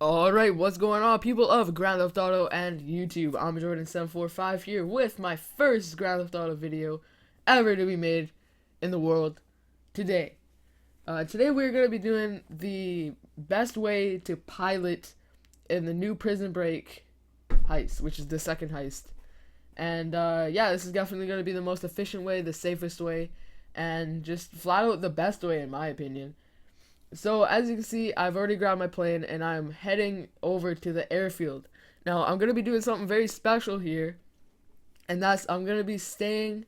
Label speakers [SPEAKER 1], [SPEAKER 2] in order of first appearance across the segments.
[SPEAKER 1] Alright, what's going on, people of Grand Theft Auto and YouTube? I'm Jordan745 here with my first Grand Theft Auto video ever to be made in the world today. Today we're going to be doing the best way to pilot in the new Prison Break Heist, which is the second heist. And yeah, this is definitely going to be the most efficient way, the safest way, and just flat out the best way in my opinion. So as you can see, I've already grabbed my plane and I'm heading over to the airfield. Now I'm going to be doing something very special here, and that's I'm going to be staying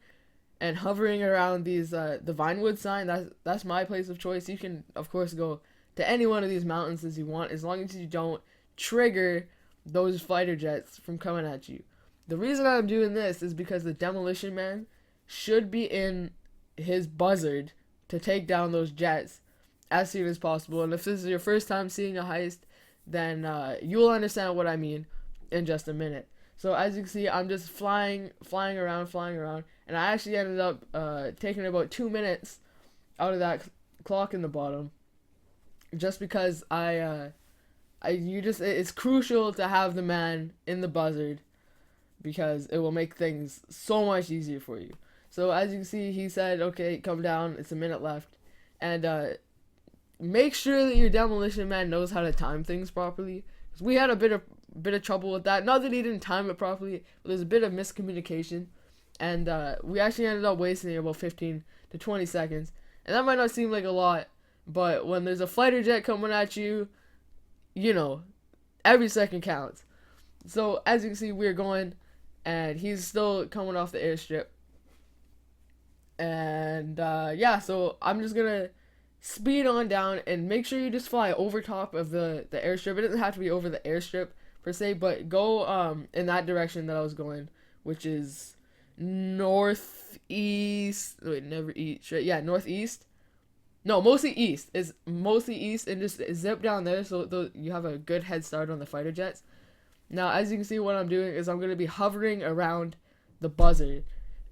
[SPEAKER 1] and hovering around these the Vinewood sign. That's my place of choice. You can of course go to any one of these mountains as you want, as long as you don't trigger those fighter jets from coming at you. The reason I'm doing this is because the Demolition Man should be in his Buzzard to take down those jets as soon as possible. And if this is your first time seeing a heist, then you'll understand what I mean in just a minute. So as you can see, I'm just flying around, and I actually ended up taking about 2 minutes out of that clock in the bottom, just because it's crucial to have the man in the Buzzard, because it will make things so much easier for you. So as you can see, he said, okay, come down, it's a minute left, and make sure that your Demolition Man knows how to time things properly, because we had a bit of trouble with that. Not that he didn't time it properly, but there's a bit of miscommunication, and we actually ended up wasting about 15 to 20 seconds, and that might not seem like a lot, but when there's a fighter jet coming at you, you know, every second counts. So as you can see, we're going, and he's still coming off the airstrip, and yeah, so I'm just gonna speed on down, and make sure you just fly over top of the airstrip. It doesn't have to be over the airstrip per se, but go in that direction that I was going, which is northeast. Wait, never east. Yeah, northeast. No, mostly east. Is mostly east, and just zip down there so you have a good head start on the fighter jets. Now, as you can see, what I'm doing is I'm going to be hovering around the Buzzard,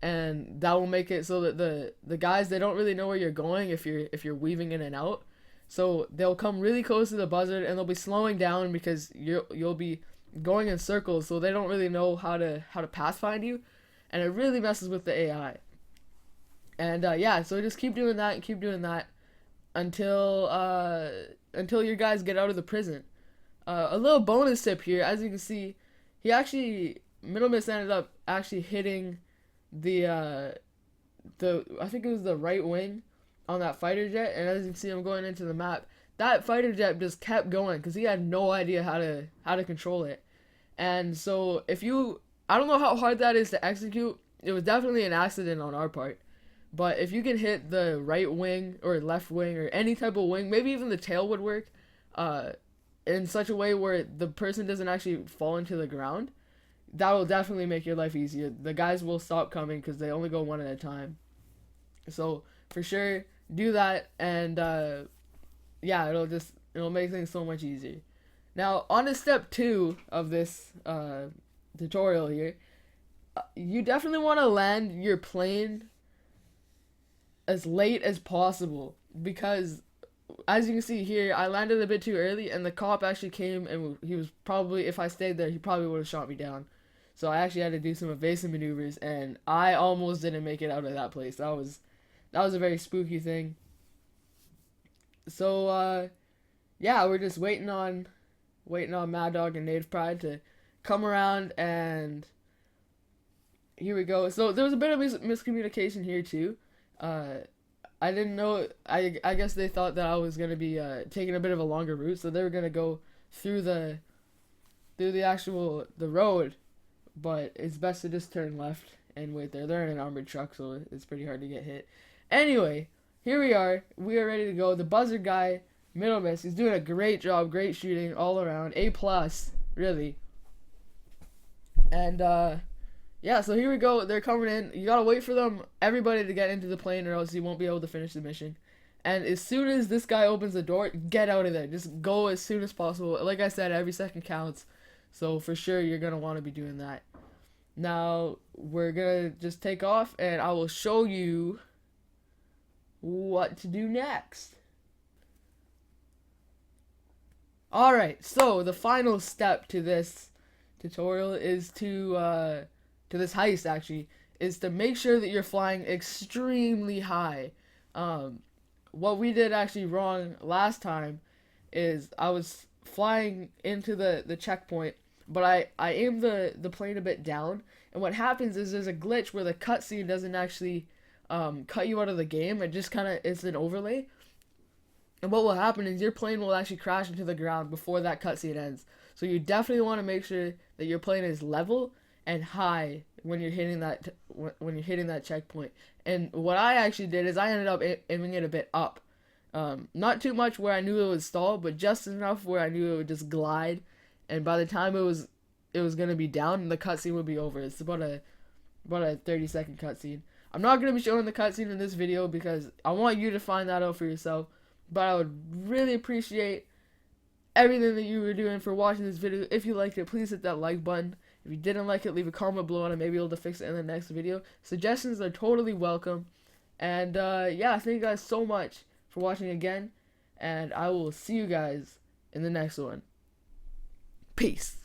[SPEAKER 1] and that will make it so that the guys, they don't really know where you're going if you're weaving in and out. So they'll come really close to the Buzzard, and they'll be slowing down because you'll be going in circles, so they don't really know how to pathfind you, and it really messes with the AI. And yeah, so just keep doing that and keep doing that until your guys get out of the prison. A little bonus tip here, as you can see, Middlemiss ended up actually hitting the I think it was the right wing on that fighter jet, and as you can see, I'm going into the map. That fighter jet just kept going because he had no idea how to control it. And so I don't know how hard that is to execute. It was definitely an accident on our part. But if you can hit the right wing or left wing or any type of wing, maybe even the tail would work, in such a way where the person doesn't actually fall into the ground, that will definitely make your life easier. The guys will stop coming because they only go one at a time. So for sure, do that, and yeah, it'll make things so much easier. Now on to step 2 of this tutorial here. You definitely want to land your plane as late as possible, because as you can see here, I landed a bit too early, and the cop actually came, and he was probably, if I stayed there, he probably would have shot me down. So I actually had to do some evasive maneuvers, and I almost didn't make it out of that place. That was a very spooky thing. So yeah, we're just waiting on Mad Dog and Native Pride to come around, and here we go. So there was a bit of miscommunication here too. I didn't know. I guess they thought that I was gonna be taking a bit of a longer route, so they were gonna go through the road. But it's best to just turn left and wait there. They're in an armored truck, so it's pretty hard to get hit. Anyway, here we are. We are ready to go. The Buzzard guy, Middlemiss, he's doing a great job. Great shooting all around. A+, really. And yeah, so here we go. They're coming in. You gotta wait for them, everybody, to get into the plane, or else you won't be able to finish the mission. And as soon as this guy opens the door, get out of there. Just go as soon as possible. Like I said, every second counts. So for sure, you're going to want to be doing that. Now, we're going to just take off, and I will show you what to do next. Alright, so the final step to this tutorial is to this heist actually, is to make sure that you're flying extremely high. Um, what we did actually wrong last time is I was flying into the checkpoint, but I aimed the plane a bit down, and what happens is there's a glitch where the cutscene doesn't actually cut you out of the game. It just kind of is an overlay. And what will happen is your plane will actually crash into the ground before that cutscene ends. So you definitely want to make sure that your plane is level and high when you're hitting that checkpoint. And what I actually did is I ended up aiming it a bit up. Not too much where I knew it would stall, but just enough where I knew it would just glide. And by the time it was gonna be down, the cutscene would be over. It's about a 30-second cutscene. I'm not gonna be showing the cutscene in this video because I want you to find that out for yourself. But I would really appreciate everything that you were doing for watching this video. If you liked it, please hit that like button. If you didn't like it, leave a comment below and I may be able to fix it in the next video. Suggestions are totally welcome. And yeah, thank you guys so much for watching again. And I will see you guys in the next one. Peace.